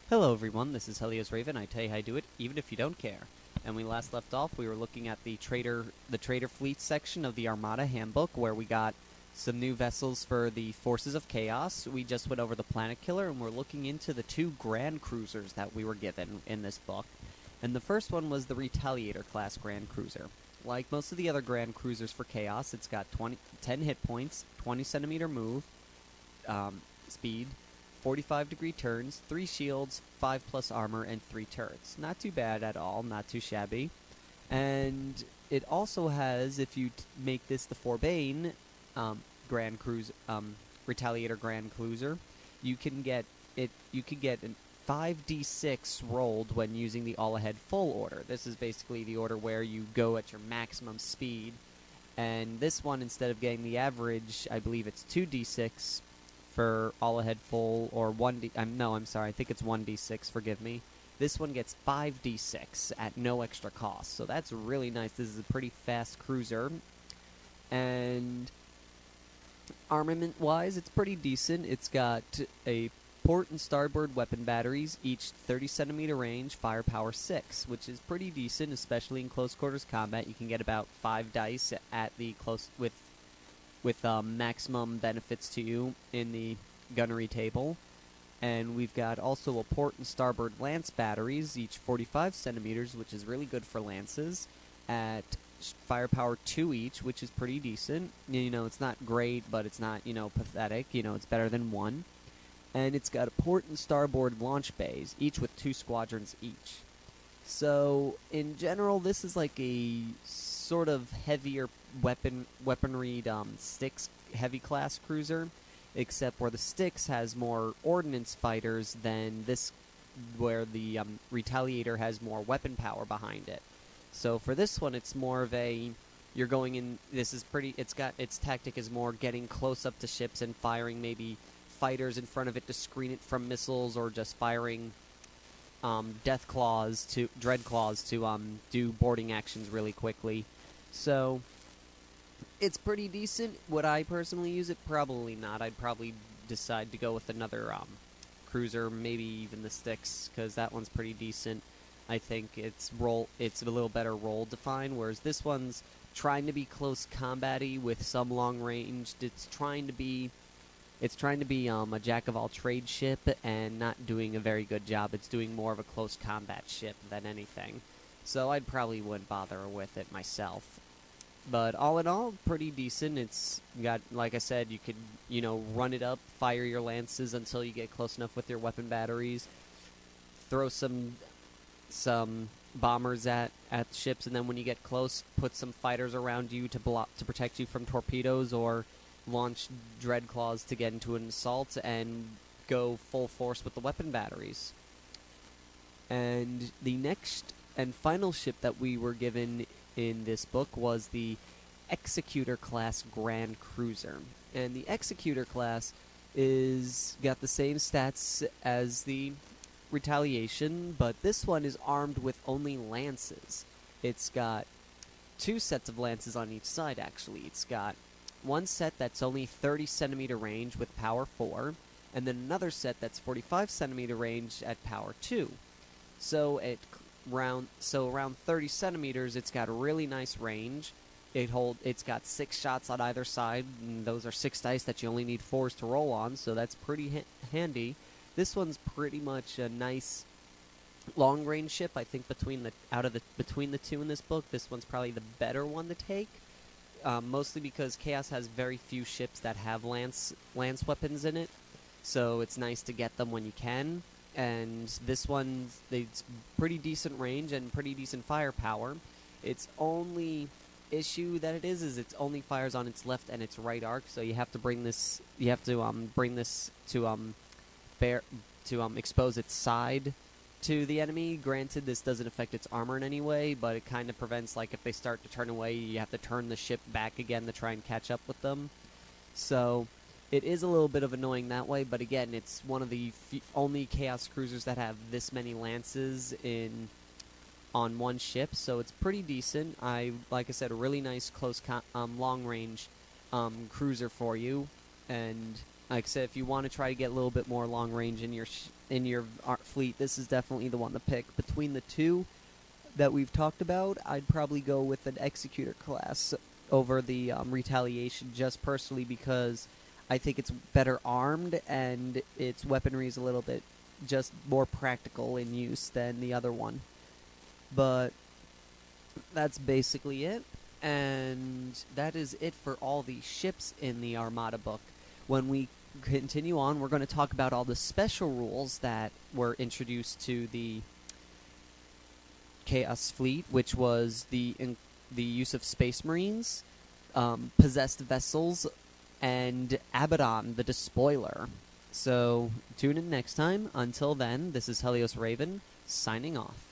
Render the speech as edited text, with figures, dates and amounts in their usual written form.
Hello everyone, this is Helios Raven. I tell you how I do it, even if you don't care. And we last left off, we were looking at the trader fleet section of the Armada handbook, where we got some new vessels for the forces of chaos. We just went over the Planet Killer, and we're looking into the two Grand Cruisers that we were given in this book. And the first one was the Retaliator class Grand Cruiser. Like most of the other Grand Cruisers for chaos, it's got 10 hit points, 20 centimeter move, speed, 45-degree turns, 3 shields, 5 plus armor, and 3 turrets. Not too bad at all, not too shabby. And it also has, if you make this the Forbane Grand Cruiser, Retaliator Grand Cruiser, you can get it. You can get an 5d6 rolled when using the all-ahead full order. This is basically the order where you go at your maximum speed. And this one, instead of getting the average, I believe it's 2d6 for all ahead full, or 1d. I'm sorry, I think it's 1d6. Forgive me. This one gets 5d6 at no extra cost, so that's really nice. This is a pretty fast cruiser, and armament-wise, it's pretty decent. It's got a port and starboard weapon batteries, each 30 centimeter range, firepower 6, which is pretty decent, especially in close quarters combat. You can get about 5 dice at the close with maximum benefits to you in the gunnery table. And we've got also a port and starboard lance batteries, each 45 centimeters, which is really good for lances, at firepower 2 each, which is pretty decent. You know, it's not great, but it's not, pathetic. It's better than 1. And it's got a port and starboard launch bays, each with 2 squadrons each. So, in general, this is like a sort of heavier weaponry Styx heavy class cruiser, except where the Styx has more ordnance fighters than this, where the Retaliator has more weapon power behind it. So for this one, it's more of a, you're going in, this is pretty, its tactic is more getting close up to ships and firing maybe fighters in front of it to screen it from missiles, or just firing dread claws to do boarding actions really quickly. So it's pretty decent. Would I personally use it? Probably not. I'd probably decide to go with another cruiser, maybe even the Styx, because that one's pretty decent. I think it's a little better role defined, whereas this one's trying to be close combat-y with some long range. It's trying to be a jack-of-all-trades ship and not doing a very good job. It's doing more of a close combat ship than anything. So I probably wouldn't bother with it myself. But all in all, pretty decent. It's got, like I said, you could, run it up, fire your lances until you get close enough with your weapon batteries, throw some bombers at ships, and then when you get close, put some fighters around you to protect you from torpedoes, or launch dread claws to get into an assault and go full force with the weapon batteries. And the next and final ship that we were given in this book was the Executor class Grand Cruiser. And the Executor class is got the same stats as the Retaliation, but this one is armed with only lances. It's got 2 sets of lances on each side, actually. It's got one set that's only 30 centimeter range with power 4, and then another set that's 45 centimeter range at power 2. So around 30 centimeters, it's got a really nice range. It's got 6 shots on either side, and those are 6 dice that you only need 4s to roll on, so that's pretty handy. This one's pretty much a nice long range ship. I think between the two in this book, this one's probably the better one to take. Mostly because Chaos has very few ships that have lance weapons in it, so it's nice to get them when you can. And this one's it's pretty decent range and pretty decent firepower. Its only issue that it is it only fires on its left and its right arc, so you have to bring this to expose its side to the enemy. Granted, this doesn't affect its armor in any way, but it kind of prevents, like, if they start to turn away, you have to turn the ship back again to try and catch up with them. So it is a little bit of annoying that way, but again, it's one of the only Chaos Cruisers that have this many lances on one ship, so it's pretty decent. Like I said, a really nice close long range cruiser for you, and Like I said, if you want to try to get a little bit more long range in your fleet, this is definitely the one to pick. Between the two that we've talked about, I'd probably go with an Executor class over the Retaliation, just personally because I think it's better armed and its weaponry is a little bit just more practical in use than the other one. But that's basically it, and that is it for all the ships in the Armada book. When we continue on, we're going to talk about all the special rules that were introduced to the Chaos Fleet, which was the use of Space Marines, possessed vessels, and Abaddon, the Despoiler. So tune in next time. Until then, this is Helios Raven, signing off.